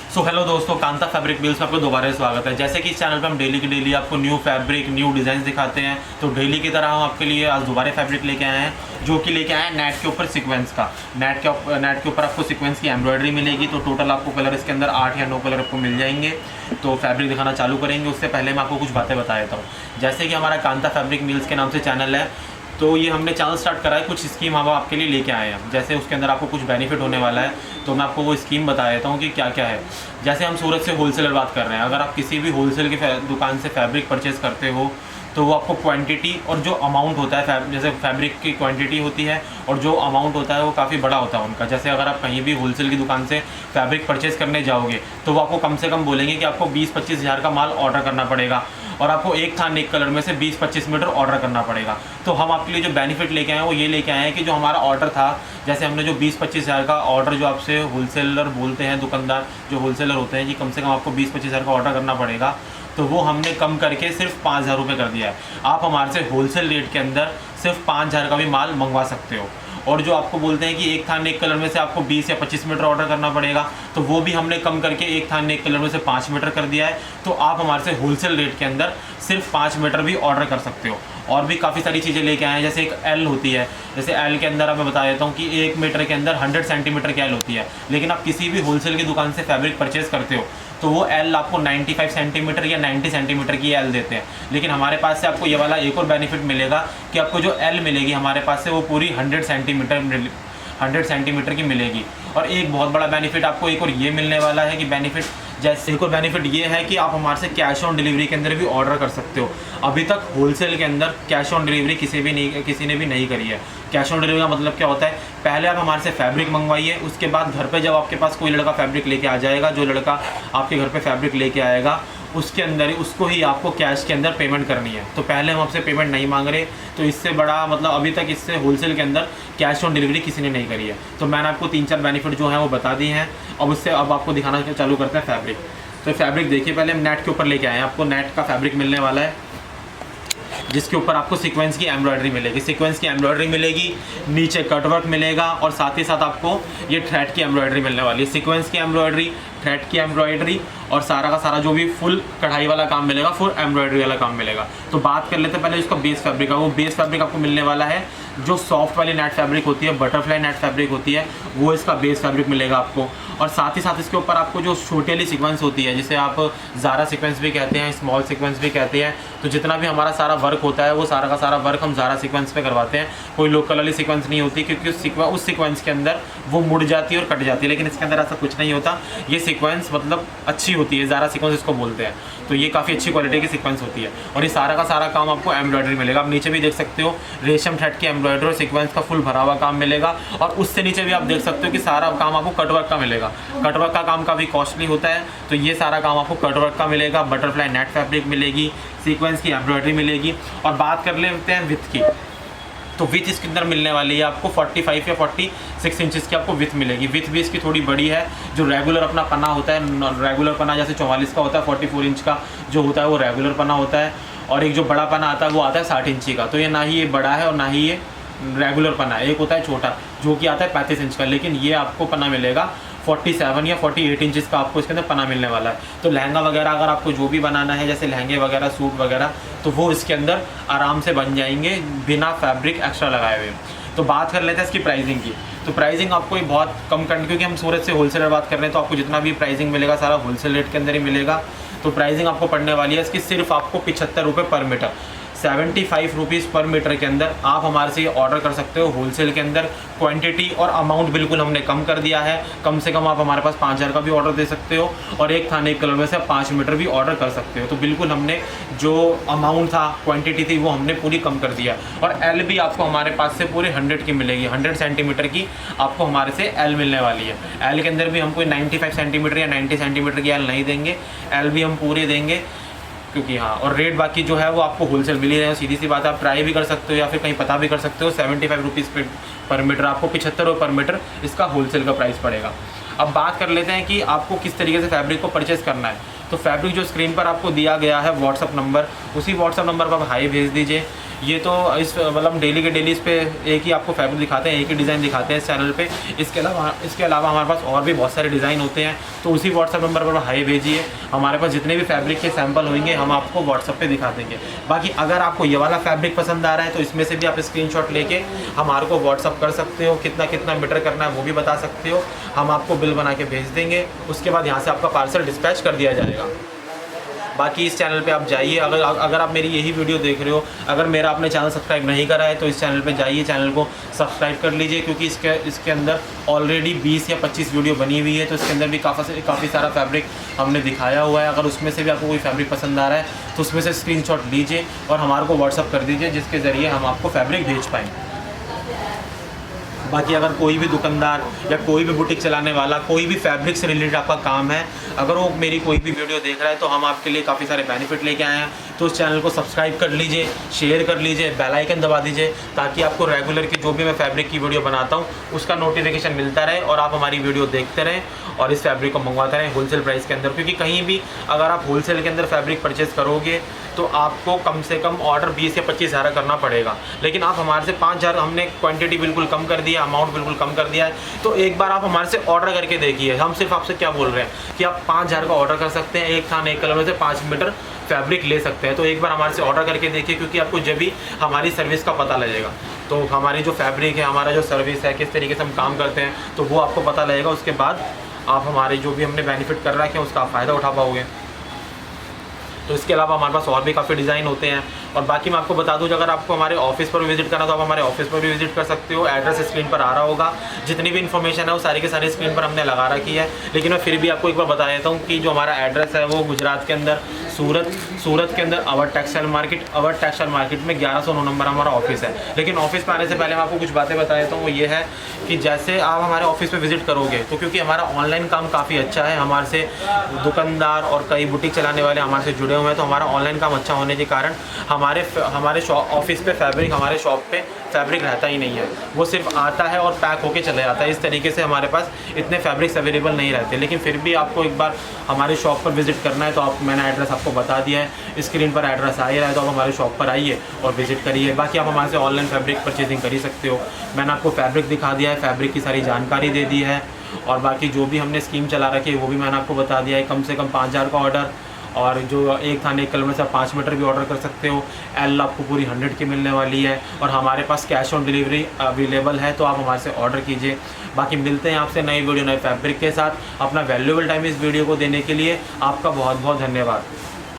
So hello दोस्तों, Kanta fabric mills में आपको दोबारा स्वागत है। जैसे कि इस चैनल पे हम डेली की डेली आपको न्यू फैब्रिक, न्यू डिज़ाइन दिखाते हैं, तो डेली की तरह हम आपके लिए आज दोबारा फैब्रिक लेके आए हैं, जो कि लेके आए हैं नेट के ऊपर सीक्वेंस का। नेट के ऊपर आपको सीक्वेंस की एम्ब्रॉयडरी मिलेगी। तो टोटल आपको कलर इसके अंदर 8 या 9 कलर आपको मिल जाएंगे। तो फैब्रिक दिखाना चालू करेंगे, उससे पहले मैं आपको कुछ बातें बता देता हूँ। जैसे कि हमारा कांता फैब्रिक मिल्स के नाम से चैनल है, तो ये हमने चैनल स्टार्ट करा है, कुछ स्कीम हम आपके लिए लेके आए हैं। जैसे उसके अंदर आपको कुछ बेनिफिट होने वाला है, तो मैं आपको वो स्कीम बता देता हूँ कि क्या क्या है। जैसे हम सूरत से होलसेलर बात कर रहे हैं, अगर आप किसी भी होलसेल की दुकान से फैब्रिक परचेज़ करते हो, तो वो आपको क्वांटिटी और जो अमाउंट होता है, जैसे फैब्रिक की क्वांटिटी होती है और जो अमाउंट होता है वो काफ़ी बड़ा होता है उनका। जैसे अगर आप कहीं भी होलसेल की दुकान से फैब्रिक परचेज़ करने जाओगे, तो वो आपको कम से कम बोलेंगे कि आपको 20-25 हज़ार का माल ऑर्डर करना पड़ेगा और आपको एक थान एक कलर में से 20-25 मीटर ऑर्डर करना पड़ेगा। तो हम आपके लिए जो बेनिफिट लेके आए हैं वो ये लेके आए हैं कि जो हमारा ऑर्डर था, जैसे हमने जो 20-25 हज़ार का ऑर्डर जो आपसे होलसेलर बोलते हैं, दुकानदार जो होलसेलर होते हैं कि कम से कम आपको 20-25 हज़ार का ऑर्डर करना पड़ेगा, तो वो हमने कम करके सिर्फ 5,000 रुपये कर दिया है। आप हमारे से होलसेल रेट के अंदर सिर्फ 5,000 का भी माल मंगवा सकते हो। और जो आपको बोलते हैं कि एक थान एक कलर में से आपको 20 या 25 मीटर ऑर्डर करना पड़ेगा, तो वो भी हमने कम करके एक थान एक कलर में से 5 मीटर कर दिया है। तो आप हमारे से होलसेल रेट के अंदर सिर्फ 5 मीटर भी ऑर्डर कर सकते हो। और भी काफ़ी सारी चीज़ें लेके आए हैं, जैसे एक एल होती है। जैसे एल के अंदर मैं बता देता हूँ कि 1 मीटर के अंदर 100 सेंटीमीटर की एल होती है। लेकिन आप किसी भी होलसेल की दुकान से फैब्रिक परचेज़ करते हो, तो वो एल आपको 95 सेंटीमीटर या 90 सेंटीमीटर की एल देते हैं। लेकिन हमारे पास से आपको ये वाला एक और बेनिफिट मिलेगा कि आपको जो एल मिलेगी हमारे पास से वो पूरी 100 सेंटीमीटर की मिलेगी। और एक बहुत बड़ा बेनिफिट आपको एक और ये मिलने वाला है कि बेनिफिट, जैसे एक और बेनिफिट ये है कि आप हमारे से कैश ऑन डिलीवरी के अंदर भी ऑर्डर कर सकते हो। अभी तक होलसेल के अंदर कैश ऑन डिलीवरी किसी ने भी नहीं करी है। कैश ऑन डिलीवरी का मतलब क्या होता है, पहले आप हमारे से फैब्रिक मंगवाइए, उसके बाद घर पे जब आपके पास कोई लड़का फैब्रिक लेके आ जाएगा, जो लड़का आपके घर पे फैब्रिक लेके आएगा, उसके अंदर ही उसको ही आपको कैश के अंदर पेमेंट करनी है। तो पहले हम आपसे पेमेंट नहीं मांग रहे, तो इससे बड़ा मतलब अभी तक इससे होलसेल के अंदर कैश ऑन डिलीवरी किसी ने नहीं करी है। तो मैंने आपको 3-4 बेनिफिट जो हैं वो बता दिए हैं। अब आपको दिखाना चालू करते हैं फैब्रिक। तो फैब्रिक देखिए, पहले हम नेट के ऊपर लेके आए हैं। आपको नेट का फैब्रिक मिलने वाला है, जिसके ऊपर आपको सीक्वेंस की एम्ब्रॉयडरी मिलेगी। सीक्वेंस की एम्ब्रॉयडरी मिलेगी, नीचे कटवर्क मिलेगा और साथ ही साथ आपको ये थ्रेड की एम्ब्रॉयडरी मिलने वाली है। सीक्वेंस की एम्ब्रॉयडरी, थ्रेड की एम्ब्रॉयडरी और सारा का सारा जो भी फुल कढ़ाई वाला काम मिलेगा, फुल एम्ब्रॉयडरी वाला काम मिलेगा। तो बात कर लेते हैं पहले इसका बेस फैब्रिक का। वो बेस फैब्रिक आपको मिलने वाला है जो सॉफ्ट वाली नेट फैब्रिक होती है, बटरफ्लाई नेट फैब्रिक होती है, वो इसका बेस फैब्रिक मिलेगा आपको। और साथ ही साथ इसके ऊपर आपको जो छोटी वाली सीक्वेंस होती है, जिसे आप ज़ारा सीक्वेंस भी कहते हैं, स्मॉल सीक्वेंस भी कहते हैं, तो जितना भी हमारा सारा वर्क होता है वो सारा का सारा वर्क हम ज़ारा सीक्वेंस पे करवाते हैं। कोई लोकल वाली सीक्वेंस नहीं होती, क्योंकि उस सीक्वेंस के अंदर वो मुड़ जाती है और कट जाती है। लेकिन इसके अंदर ऐसा कुछ नहीं होता। ये सीक्वेंस मतलब अच्छी होती है, ज़ारा सीक्वेंस इसको बोलते हैं। तो ये काफ़ी अच्छी क्वालिटी की सीक्वेंस होती है। और ये सारा का सारा काम आपको एम्ब्रॉयडरी मिलेगा। आप नीचे भी देख सकते हो, रेशम थ्रेड की एम्ब्रॉयडरी और सीक्वेंस का फुल भरा हुआ काम मिलेगा। और उससे नीचे भी आप देख सकते हो कि सारा काम आपको कटवर्क का मिलेगा। कटवर्क का काम काफ़ी कॉस्टली होता है, तो ये सारा काम आपको कटवर्क का मिलेगा। बटरफ्लाई नेट फैब्रिक मिलेगी, सीक्वेंस की एम्ब्रॉयडरी मिलेगी। और बात कर लेते हैं विथ की, तो विथ इसके अंदर मिलने वाली है आपको 45 या 46 इंचज़ की आपको विथ मिलेगी। विथ भी इसकी थोड़ी बड़ी है। जो रेगुलर अपना पन्ना होता है, रेगुलर पन्ना जैसे 44 का होता है, 44 इंच का जो होता है वो रेगुलर पन्ना होता है। और एक जो बड़ा पन्ना आता है वो आता है 60 इंची का। तो ये ना ही ये बड़ा है और ना ही ये रेगुलर पन्ना है। एक होता है छोटा जो कि आता है 35 इंच का, लेकिन ये आपको पन्ना मिलेगा 47 या 48 इंचज़ का आपको इसके अंदर पन्ना मिलने वाला है। तो लहंगा वगैरह अगर आपको जो भी बनाना है, जैसे लहंगे वगैरह, सूट वगैरह, तो वो इसके अंदर आराम से बन जाएंगे बिना फैब्रिक एक्स्ट्रा लगाए हुए। तो बात कर लेते हैं इसकी प्राइसिंग की। तो प्राइसिंग आपको ये बहुत कम करनी, क्योंकि हम सूरत से होलसेलर बात कर रहे हैं, तो आपको जितना भी प्राइसिंग मिलेगा सारा होलसेल रेट के अंदर ही मिलेगा। तो प्राइसिंग आपको पड़ने वाली है इसकी सिर्फ आपको 75 रुपये पर मीटर, 75 रुपीज़ पर मीटर के अंदर आप हमारे से ऑर्डर कर सकते हो होलसेल के अंदर। क्वांटिटी और अमाउंट बिल्कुल हमने कम कर दिया है। कम से कम आप हमारे पास 5,000 का भी ऑर्डर दे सकते हो और एक थान एक कलर में से आप 5 मीटर भी ऑर्डर कर सकते हो। तो बिल्कुल हमने जो अमाउंट था, क्वांटिटी थी, वो हमने पूरी कम कर दिया। और एल भी आपको हमारे पास से पूरे 100 की मिलेगी। 100 सेंटीमीटर की आपको हमारे से एल मिलने वाली है। एल के अंदर भी हम कोई 95 सेंटीमीटर या 90 सेंटीमीटर की एल नहीं देंगे, एल भी हम पूरे देंगे, क्योंकि हाँ। और रेट बाकी जो है वो आपको होलसेल मिल ही रहे हैं। सीधी सी बात, आप ट्राई भी कर सकते हो या फिर कहीं पता भी कर सकते हो। 75 रुपीज़ पर मीटर, आपको 75 रुपये पर मीटर इसका होलसेल का प्राइस पड़ेगा। अब बात कर लेते हैं कि आपको किस तरीके से फैब्रिक को परचेज़ करना है। तो फैब्रिक जो स्क्रीन पर आपको दिया गया है व्हाट्सअप नंबर, उसी व्हाट्सअप नंबर पर आप हाई भेज दीजिए। ये तो इस मतलब डेली के डेली इस पे एक ही आपको फैब्रिक दिखाते हैं, एक ही डिज़ाइन दिखाते हैं इस चैनल पे। इसके अलावा हमारे पास और भी बहुत सारे डिज़ाइन होते हैं, तो उसी व्हाट्सएप नंबर पर हाई भेजिए। हमारे पास जितने भी फैब्रिक के सैंपल होंगे हम आपको व्हाट्सएप पे दिखा देंगे। बाकी अगर आपको ये वाला फैब्रिक पसंद आ रहा है तो इसमें से भी आप स्क्रीनशॉट लेके हमारे को व्हाट्सअप कर सकते हो, कितना कितना मीटर करना है वो भी बता सकते हो, हम आपको बिल बना के भेज देंगे। उसके बाद यहाँ से आपका पार्सल डिस्पैच कर दिया जाएगा। बाकी इस चैनल पे आप जाइए, अगर आप मेरी यही वीडियो देख रहे हो, अगर मेरा आपने चैनल सब्सक्राइब नहीं करा है तो इस चैनल पे जाइए, चैनल को सब्सक्राइब कर लीजिए, क्योंकि इसके अंदर ऑलरेडी 20 या 25 वीडियो बनी हुई है, तो इसके अंदर भी काफ़ी सारा फैब्रिक हमने दिखाया हुआ है। अगर उसमें से भी आपको कोई फैब्रिक पसंद आ रहा है तो उसमें से स्क्रीनशॉट लीजिए और हमारे को व्हाट्सअप कर दीजिए, जिसके ज़रिए हम आपको फैब्रिक भेज पाएँ। बाकी अगर कोई भी दुकानदार या कोई भी बुटीक चलाने वाला, कोई भी फैब्रिक से रिलेटेड आपका काम है, अगर वो मेरी कोई भी वीडियो देख रहा है तो हम आपके लिए काफ़ी सारे बेनिफिट लेके आए हैं। तो उस चैनल को सब्सक्राइब कर लीजिए, शेयर कर लीजिए, बेल आइकन दबा दीजिए, ताकि आपको रेगुलर की जो भी मैं फैब्रिक की वीडियो बनाता हूँ उसका नोटिफिकेशन मिलता रहे और आप हमारी वीडियो देखते रहें और इस फैब्रिक को मंगवाते रहें होलसेल प्राइस के अंदर। क्योंकि कहीं भी अगर आप होलसेल के अंदर फैब्रिक परचेज़ करोगे तो आपको कम से कम ऑर्डर 20 या 25 हज़ार करना पड़ेगा, लेकिन आप हमारे से 5 हज़ार, हमने क्वांटिटी बिल्कुल कम कर दिया, अमाउंट बिल्कुल कम कर दिया है। तो एक बार आप हमारे से ऑर्डर करके देखिए, हम सिर्फ आपसे क्या बोल रहे हैं कि आप 5 हज़ार का ऑर्डर कर सकते हैं, एक थान एक कलर में से 5 मीटर फैब्रिक ले सकते हैं। तो एक बार हमारे से ऑर्डर करके देखिए, क्योंकि आपको जब भी हमारी सर्विस का पता लगेगा, तो हमारी जो फैब्रिक है, हमारा जो सर्विस है, किस तरीके से हम काम करते हैं, तो वो आपको पता लगेगा। उसके बाद आप हमारे जो भी हमने बेनिफिट कर रखे हैं उसका आप फ़ायदा उठा पाओगे। तो इसके अलावा हमारे पास और भी काफ़ी डिज़ाइन होते हैं। और बाकी मैं आपको बता दूं, अगर आपको हमारे ऑफिस पर विजिट करना तो आप हमारे ऑफिस पर भी विजिट कर सकते हो। एड्रेस स्क्रीन पर आ रहा होगा, जितनी भी इन्फॉर्मेशन है वो सारी की सारी स्क्रीन पर हमने लगा रखी है। लेकिन मैं फिर भी आपको एक बार बता देता हूँ कि जो हमारा एड्रेस है वो गुजरात के अंदर सूरत के अंदर अवध टेक्सटाइल मार्केट में 1109 नंबर हमारा ऑफिस है। लेकिन ऑफिस पर आने से पहले मैं आपको कुछ बातें बता देता हूँ। वो ये है कि जैसे आप हमारे ऑफिस पर विजिट करोगे तो क्योंकि हमारा ऑनलाइन काम काफ़ी अच्छा है, हमारे से दुकानदार और कई बुटीक चलाने वाले हमारे से जुड़े हुए हैं, तो हमारा ऑनलाइन काम अच्छा होने के कारण हमारे ऑफिस पे फैब्रिक, हमारे शॉप पे फैब्रिक रहता ही नहीं है, वो सिर्फ आता है और पैक होके चले जाता है। इस तरीके से हमारे पास इतने फैब्रिक्स अवेलेबल नहीं रहते। लेकिन फिर भी आपको एक बार हमारे शॉप पर विजिट करना है तो मैंने एड्रेस आपको बता दिया है, स्क्रीन पर एड्रेस आ ही रहा है, तो आप हमारे शॉप पर आइए और विजिट करिए। बाकी आप हमारे से ऑनलाइन फैब्रिक परचेजिंग कर ही सकते हो। मैंने आपको फैब्रिक दिखा दिया है, फैब्रिक की सारी जानकारी दे दी है, और बाकी जो भी हमने स्कीम चला रखी है वो भी मैंने आपको बता दिया है। कम से कम 5,000 का ऑर्डर, और जो एक थाने एक कलर में से 5 मीटर भी ऑर्डर कर सकते हो। एल आपको पूरी 100 की मिलने वाली है, और हमारे पास कैश ऑन डिलीवरी अवेलेबल है, तो आप हमारे से ऑर्डर कीजिए। बाकी मिलते हैं आपसे नई वीडियो नए फैब्रिक के साथ। अपना वैल्यूएबल टाइम इस वीडियो को देने के लिए आपका बहुत बहुत धन्यवाद।